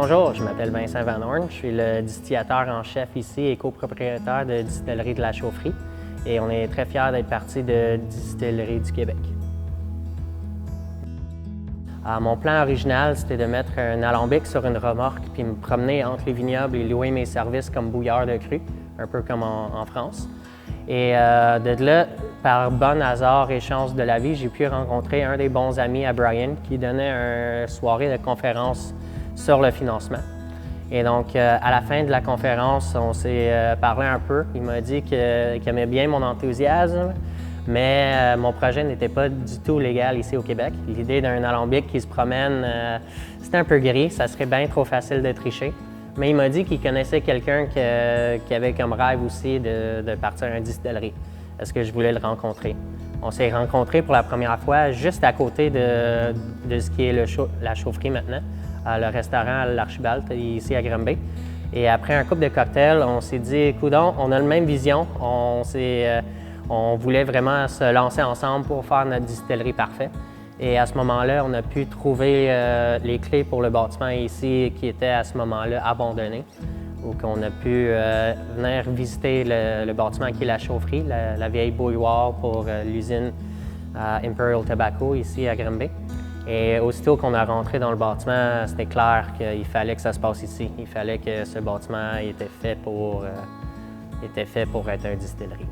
Bonjour, je m'appelle Vincent Van Horn. Je suis le distillateur en chef ici et copropriétaire de Distillerie de la Chaufferie. Et on est très fiers d'être partie de Distillerie du Québec. Mon plan original, c'était de mettre un alambic sur une remorque puis me promener entre les vignobles et louer mes services comme bouilleur de cru, un peu comme en France. Et de là, par bon hasard et chance de la vie, j'ai pu rencontrer un des bons amis à Brian qui donnait une soirée de conférence sur le financement. Et donc, à la fin de la conférence, on s'est parlé un peu. Il m'a dit qu'il aimait bien mon enthousiasme, mais mon projet n'était pas du tout légal ici au Québec. L'idée d'un alambic qui se promène, c'était un peu gris, ça serait bien trop facile de tricher. Mais il m'a dit qu'il connaissait quelqu'un qui avait comme rêve aussi de partir à une distillerie. Est-ce que je voulais le rencontrer? On s'est rencontrés pour la première fois juste à côté de ce qui est la chaufferie maintenant, le restaurant l'Archibald, ici à Granby. Et après un couple de cocktails, on s'est dit, coudonc, on a la même vision. On voulait vraiment se lancer ensemble pour faire notre distillerie parfaite. Et à ce moment-là, on a pu trouver les clés pour le bâtiment ici qui était à ce moment-là abandonné. Donc on a pu venir visiter le bâtiment qui est la chaufferie, la vieille bouilloire pour l'usine Imperial Tobacco ici à Granby. Et aussitôt qu'on a rentré dans le bâtiment, c'était clair qu'il fallait que ça se passe ici. Il fallait que ce bâtiment était fait pour être une distillerie.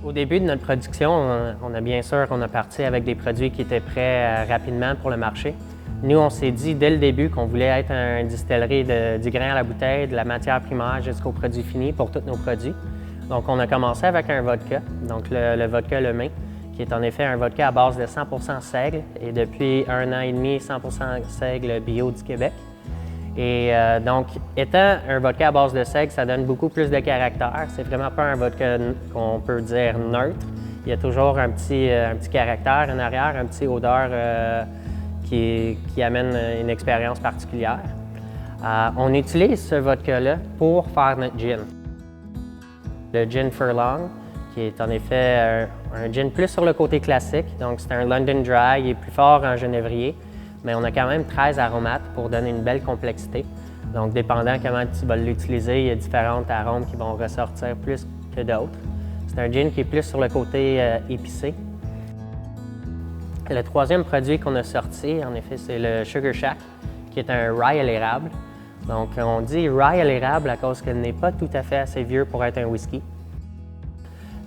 Au début de notre production, on a parti avec des produits qui étaient prêts rapidement pour le marché. Nous, on s'est dit dès le début qu'on voulait être une distillerie du grain à la bouteille, de la matière primaire jusqu'au produit fini pour tous nos produits. Donc, on a commencé avec un vodka, donc le vodka Le Main, qui est en effet un vodka à base de 100% seigle et depuis 1 an et demi, 100% seigle bio du Québec. Et donc, étant un vodka à base de seigle, ça donne beaucoup plus de caractère. C'est vraiment pas un vodka qu'on peut dire neutre. Il y a toujours un petit caractère en arrière, un petit odeur qui amène une expérience particulière. On utilise ce vodka-là pour faire notre gin. Le gin Furlong, qui est en effet un gin plus sur le côté classique. Donc, c'est un London Dry, il est plus fort en genévrier. Mais on a quand même 13 aromates pour donner une belle complexité. Donc, dépendant comment tu vas l'utiliser, il y a différents arômes qui vont ressortir plus que d'autres. C'est un gin qui est plus sur le côté épicé. Le troisième produit qu'on a sorti, en effet, c'est le Sugar Shack, qui est un rye à l'érable. Donc, on dit rye à l'érable à cause qu'elle n'est pas tout à fait assez vieux pour être un whisky.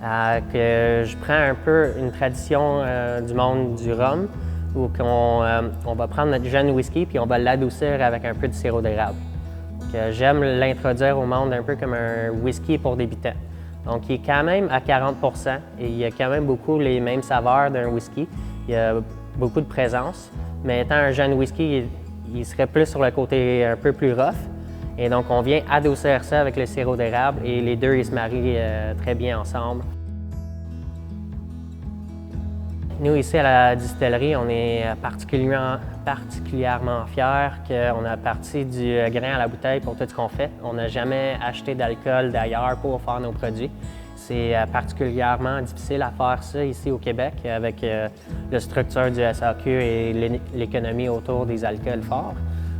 Que je prends un peu une tradition du monde du rhum, où on va prendre notre jeune whisky puis on va l'adoucir avec un peu de sirop d'érable. J'aime l'introduire au monde un peu comme un whisky pour débutants. Donc, il est quand même à 40 % et il y a quand même beaucoup les mêmes saveurs d'un whisky. Il y a beaucoup de présence, mais étant un jeune whisky, il serait plus sur le côté un peu plus rough. Et donc, on vient adoucir ça avec le sirop d'érable et les deux, ils se marient très bien ensemble. Nous, ici à la distillerie, on est particulièrement fiers qu'on a parti du grain à la bouteille pour tout ce qu'on fait. On n'a jamais acheté d'alcool d'ailleurs pour faire nos produits. C'est particulièrement difficile à faire ça ici au Québec avec la structure du SAQ et l'économie autour des alcools forts.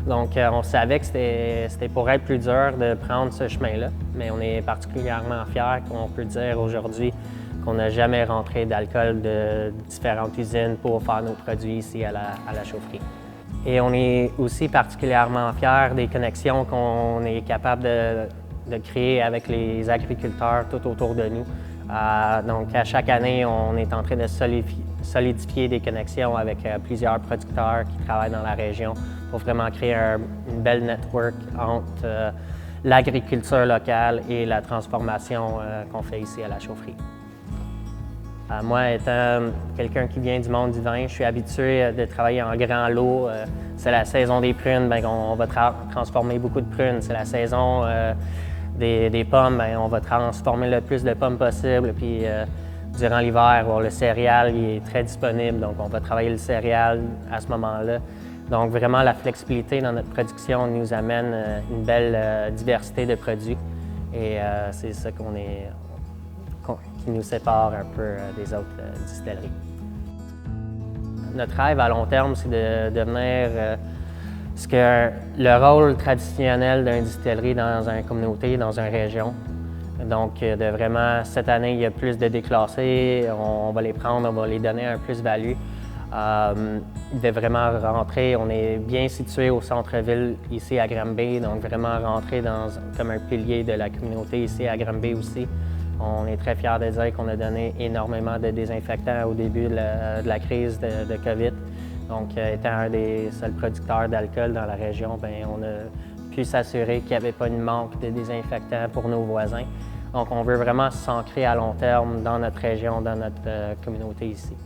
Donc, on savait que c'était pour être plus dur de prendre ce chemin-là, mais on est particulièrement fiers qu'on peut dire aujourd'hui qu'on n'a jamais rentré d'alcool de différentes usines pour faire nos produits ici à la chaufferie. Et on est aussi particulièrement fiers des connexions qu'on est capable de créer avec les agriculteurs tout autour de nous. Donc, à chaque année, on est en train de solidifier des connexions avec plusieurs producteurs qui travaillent dans la région pour vraiment créer une belle network entre l'agriculture locale et la transformation qu'on fait ici à la chaufferie. Moi, étant quelqu'un qui vient du monde du vin, je suis habitué de travailler en grand lot. C'est la saison des prunes, bien, on va transformer beaucoup de prunes. C'est la saison des pommes, bien, on va transformer le plus de pommes possible. Puis, durant l'hiver, le céréal il est très disponible, donc on va travailler le céréal à ce moment-là. Donc, vraiment, la flexibilité dans notre production nous amène une belle diversité de produits. Et c'est ça qui nous sépare un peu des autres distilleries. Notre rêve à long terme, c'est de devenir ce que le rôle traditionnel d'une distillerie dans une communauté, dans une région. Donc, de vraiment, cette année, il y a plus de déclassés, on va les prendre, on va les donner un plus-value. De vraiment rentrer, on est bien situé au centre-ville ici à Granby, donc vraiment rentrer comme un pilier de la communauté ici à Granby aussi. On est très fiers de dire qu'on a donné énormément de désinfectants au début de la crise de COVID. Donc, étant un des seuls producteurs d'alcool dans la région, bien, on a pu s'assurer qu'il n'y avait pas de manque de désinfectants pour nos voisins. Donc, on veut vraiment s'ancrer à long terme dans notre région, dans notre communauté ici.